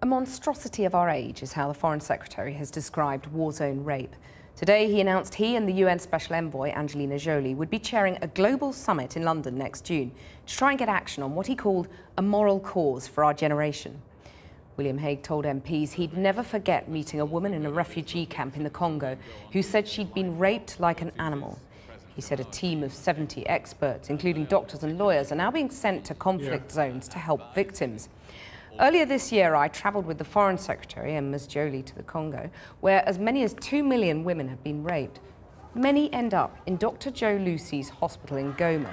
A monstrosity of our age is how the Foreign Secretary has described warzone rape. Today he announced he and the UN Special Envoy Angelina Jolie would be chairing a global summit in London next June to try and get action on what he called a moral cause for our generation. William Hague told MPs he'd never forget meeting a woman in a refugee camp in the Congo who said she'd been raped like an animal. He said a team of 70 experts, including doctors and lawyers, are now being sent to conflict zones to help victims. Earlier this year, I travelled with the Foreign Secretary and Ms. Jolie to the Congo, where as many as 2 million women have been raped. Many end up in Dr. Joe Lucy's hospital in Goma.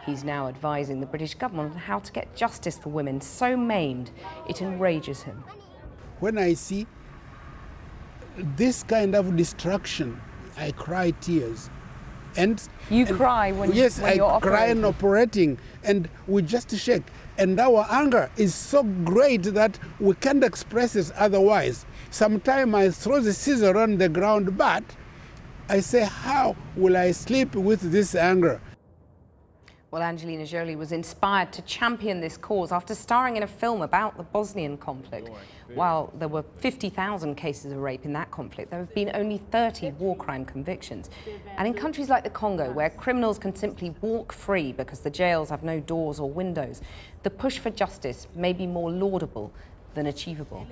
He's now advising the British government on how to get justice for women so maimed it enrages him. When I see this kind of destruction, I cry tears. You cry when yes, when you're operating? Yes, I cry in operating, and we just shake. And our anger is so great that we can't express it otherwise. Sometimes I throw the scissor on the ground, but I say, how will I sleep with this anger? Well, Angelina Jolie was inspired to champion this cause after starring in a film about the Bosnian conflict. While there were 50,000 cases of rape in that conflict, there have been only 30 war crime convictions. And in countries like the Congo, where criminals can simply walk free because the jails have no doors or windows, the push for justice may be more laudable than achievable.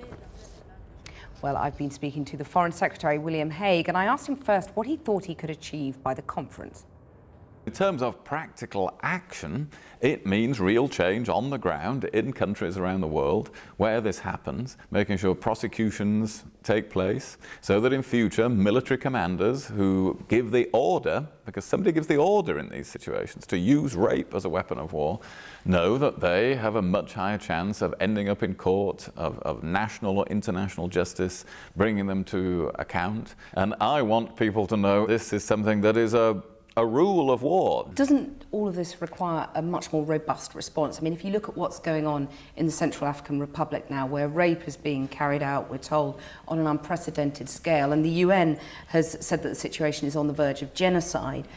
Well, I've been speaking to the Foreign Secretary, William Hague, and I asked him first what he thought he could achieve by the conference. In terms of practical action, it means real change on the ground in countries around the world where this happens, making sure prosecutions take place so that in future military commanders who give the order, because somebody gives the order in these situations to use rape as a weapon of war, know that they have a much higher chance of ending up in court, of national or international justice, bringing them to account. And I want people to know this is something that is a rule of war. Doesn't all of this require a much more robust response? I mean, if you look at what's going on in the Central African Republic now, where rape is being carried out, we're told, on an unprecedented scale, and the UN has said that the situation is on the verge of genocide.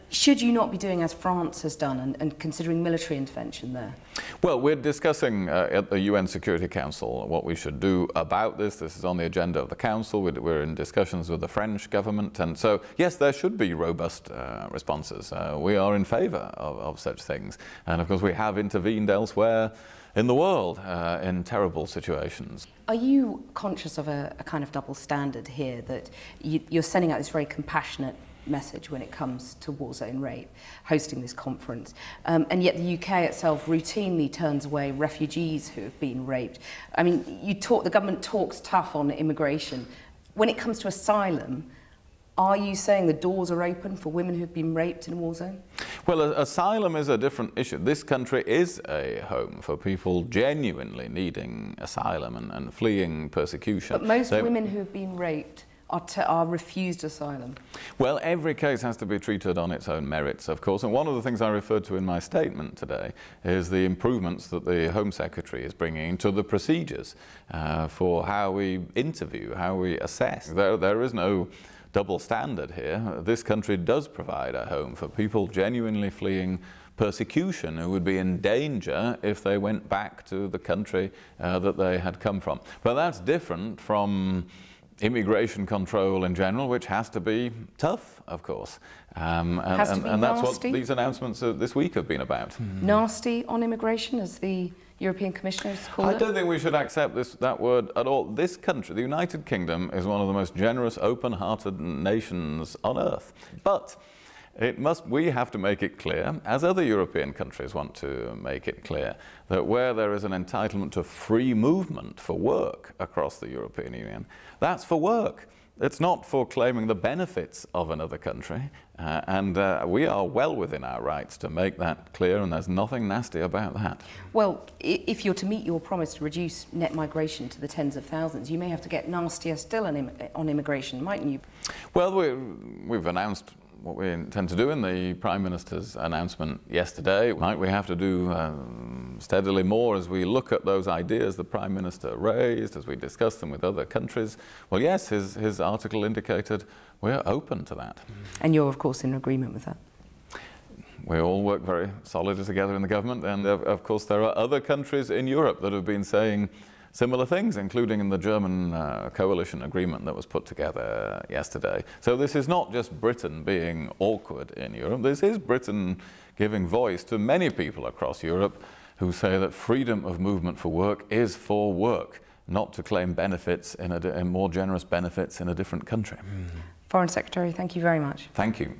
Should you not be doing as France has done and considering military intervention there? Well, we're discussing at the UN Security Council what we should do about this. This is on the agenda of the Council. We're in discussions with the French government. And so, yes, there should be robust responses. We are in favour of such things. And, of course, we have intervened elsewhere in the world in terrible situations. Are you conscious of a kind of double standard here, that you're sending out this very compassionate message when it comes to warzone rape, hosting this conference, and yet the UK itself routinely turns away refugees who have been raped? I mean, the government talks tough on immigration. When it comes to asylum, are you saying the doors are open for women who've been raped in a war zone? Well, asylum is a different issue. This country is a home for people genuinely needing asylum and fleeing persecution. But most women who have been raped are refused asylum. Well, every case has to be treated on its own merits, of course, and one of the things I referred to in my statement today is the improvements that the Home Secretary is bringing to the procedures for how we interview, how we assess. There is no double standard here. This country does provide a home for people genuinely fleeing persecution who would be in danger if they went back to the country that they had come from. But that's different from immigration control in general, which has to be tough, of course. And that's what these announcements this week have been about. Nasty on immigration, as the European Commissioners called it? I don't think we should accept that word at all. This country, the United Kingdom, is one of the most generous, open-hearted nations on earth. But we have to make it clear, as other European countries want to make it clear, that where there is an entitlement to free movement for work across the European Union, that's for work. It's not for claiming the benefits of another country. We are well within our rights to make that clear, and there's nothing nasty about that. Well, if you're to meet your promise to reduce net migration to the tens of thousands, you may have to get nastier still on immigration, mightn't you? Well, we've announced what we intend to do in the Prime Minister's announcement yesterday. We have to do steadily more as we look at those ideas the Prime Minister raised, as we discuss them with other countries. Well, yes, his article indicated we're open to that. And you're, of course, in agreement with that? We all work very solidly together in the government, and of course there are other countries in Europe that have been saying similar things, including in the German coalition agreement that was put together yesterday. So this is not just Britain being awkward in Europe, this is Britain giving voice to many people across Europe who say that freedom of movement for work is for work, not to claim benefits in more generous benefits in a different country. Foreign Secretary, thank you very much. Thank you.